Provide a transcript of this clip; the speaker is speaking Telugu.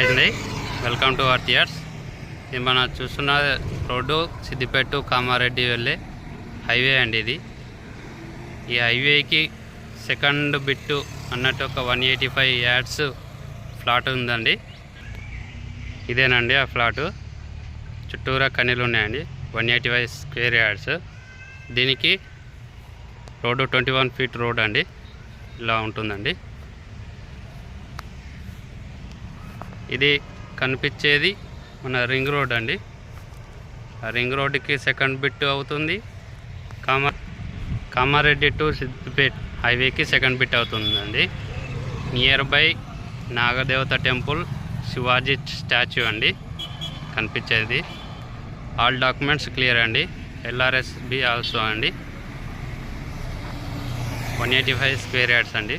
హాయ్ అండి, వెల్కమ్ టు అవర్ థియేటర్స్. ఇది మనం చూస్తున్న రోడ్డు సిద్దిపేట కామారెడ్డి వెళ్ళే హైవే అండి. ఈ హైవేకి సెకండ్ బిట్టు అన్నట్టు ఒక 185 యార్డ్స్ ఫ్లాట్ ఉందండి. ఇదేనండి ఆ ఫ్లాటు. చుట్టూరా కనీలు ఉన్నాయండి. 185 స్క్వేర్ యార్డ్స్. దీనికి రోడ్డు 21 ఫీట్ రోడ్ అండి. ఇలా ఉంటుందండి. ఇది కనిపించేది మన రింగ్ రోడ్ అండి. ఆ రింగ్ రోడ్డుకి సెకండ్ బిట్ అవుతుంది. కామారెడ్డి టు సిద్దిపేట హైవేకి సెకండ్ బిట్ అవుతుందండి. నియర్ బై నాగదేవత టెంపుల్, శివాజీ స్టాచ్యూ అండి కనిపించేది. ఆల్ డాక్యుమెంట్స్ క్లియర్ అండి. LRSB ఆల్సో అండి. 185 స్క్వేర్ యార్డ్స్ అండి.